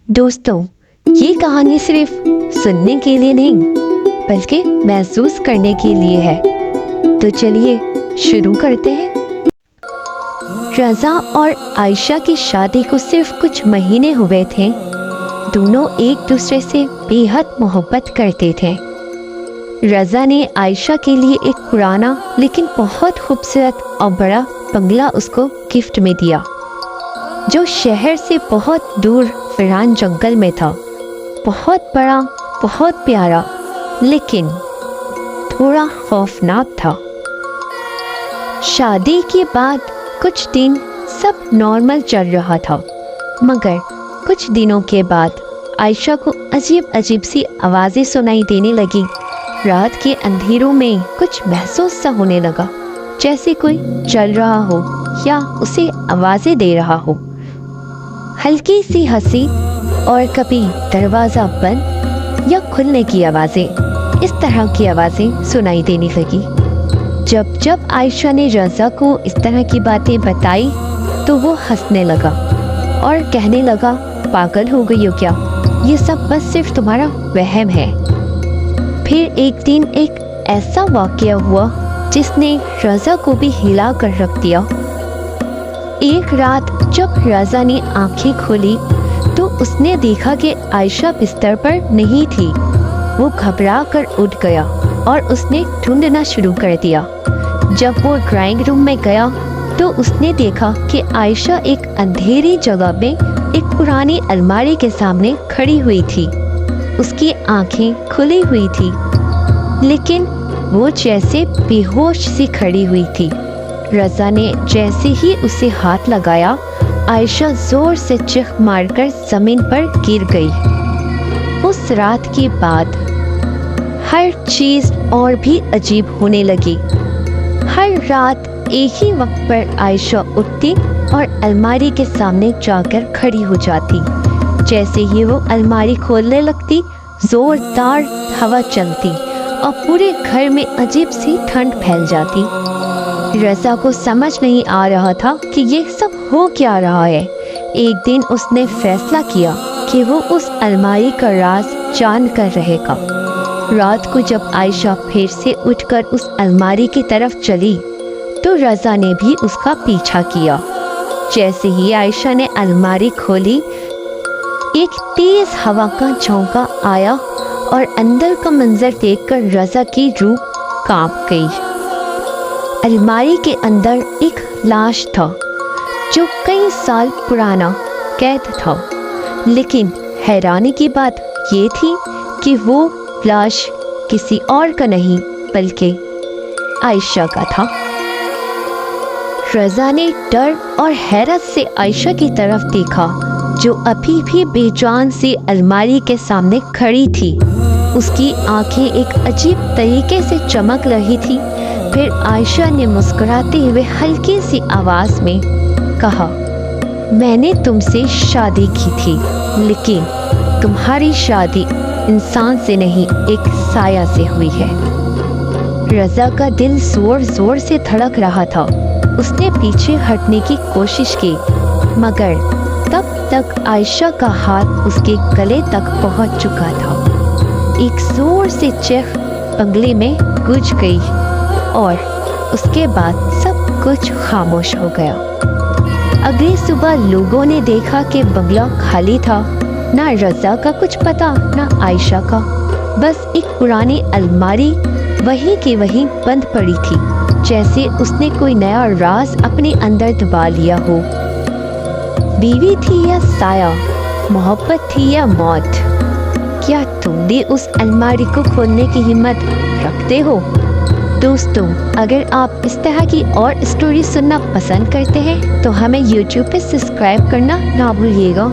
दोस्तों, ये कहानी सिर्फ सुनने के लिए नहीं बल्कि महसूस करने के लिए है। तो चलिए शुरू करते हैं। रज़ा और आयशा की शादी को सिर्फ कुछ महीने हुए थे। दोनों एक दूसरे से बेहद मोहब्बत करते थे। रज़ा ने आयशा के लिए एक पुराना लेकिन बहुत खूबसूरत और बड़ा बंगला उसको गिफ्ट में दिया, जो शहर से बहुत दूर वीरान जंगल में था। बहुत बड़ा, बहुत प्यारा, लेकिन थोड़ा खौफनाक था। शादी के बाद कुछ दिन सब नॉर्मल चल रहा था, मगर कुछ दिनों के बाद आयशा को अजीब अजीब सी आवाज़ें सुनाई देने लगी। रात के अंधेरों में कुछ महसूस सा होने लगा, जैसे कोई चल रहा हो या उसे आवाज़ें दे रहा हो। हल्की सी हंसी और कभी दरवाज़ा बंद या खुलने की आवाज़ें, इस तरह की आवाज़ें सुनाई देने लगी। जब जब आयशा ने रज़ा को इस तरह की बातें बताई तो वो हंसने लगा और कहने लगा, पागल हो गई हो क्या? ये सब बस सिर्फ तुम्हारा वहम है। फिर एक दिन एक ऐसा वाक़या हुआ जिसने रज़ा को भी हिला कर रख दिया। एक रात जब रज़ा ने आंखें खोली तो उसने देखा कि आयशा बिस्तर पर नहीं थी। वो घबरा कर उठ गया और उसने ढूंढना शुरू कर दिया। जब वो ड्राइंग रूम में गया तो उसने देखा कि आयशा एक अंधेरी जगह में एक पुरानी अलमारी के सामने खड़ी हुई थी। उसकी आंखें खुली हुई थी, लेकिन वो जैसे बेहोश सी खड़ी हुई थी। रज़ा ने जैसे ही उसे हाथ लगाया, आयशा जोर से चीख मारकर जमीन पर गिर गई। उस रात के बाद हर चीज़ और भी अजीब होने लगी। हर रात एक ही वक्त पर आयशा उठती और अलमारी के सामने जाकर खड़ी हो जाती। जैसे ही वो अलमारी खोलने लगती, जोरदार हवा चलती और पूरे घर में अजीब सी ठंड फैल जाती। रज़ा को समझ नहीं आ रहा था कि ये सब हो क्या रहा है। एक दिन उसने फैसला किया कि वो उस अलमारी का राज जान कर रहेगा। रात को जब आयशा फिर से उठकर उस अलमारी की तरफ चली तो रज़ा ने भी उसका पीछा किया। जैसे ही आयशा ने अलमारी खोली, एक तेज हवा का झोंका आया और अंदर का मंजर देखकर रज़ा की रूह कांप गई। अलमारी के अंदर एक लाश था जो कई साल पुराना कैद था, लेकिन हैरानी की बात ये थी कि वो लाश किसी और का नहीं बल्कि आयशा का था। रज़ा ने डर और हैरत से आयशा की तरफ देखा, जो अभी भी बेजान सी अलमारी के सामने खड़ी थी। उसकी आंखें एक अजीब तरीके से चमक रही थी। फिर आयशा ने मुस्कुराते हुए हल्की सी आवाज़ में कहा, मैंने तुमसे शादी की थी, लेकिन तुम्हारी शादी इंसान से नहीं एक साया से हुई है। रज़ा का दिल जोर जोर से धड़क रहा था। उसने पीछे हटने की कोशिश की, मगर तब तक आयशा का हाथ उसके गले तक पहुंच चुका था। एक जोर से चीख बंगले में गूंज गई और उसके बाद सब कुछ खामोश हो गया। अगली सुबह लोगों ने देखा कि बंगला खाली था। ना रज़ा का कुछ पता, ना आयशा का। बस एक पुरानी अलमारी वहीं की वहीं बंद पड़ी थी, जैसे उसने कोई नया राज अपने अंदर दबा लिया हो। बीवी थी या साया, मोहब्बत थी या मौत? क्या तुम भी उस अलमारी को खोलने की हिम्मत रखते हो? दोस्तों, अगर आप इस तरह की और स्टोरी सुनना पसंद करते हैं तो हमें YouTube पे सब्सक्राइब करना ना भूलिएगा।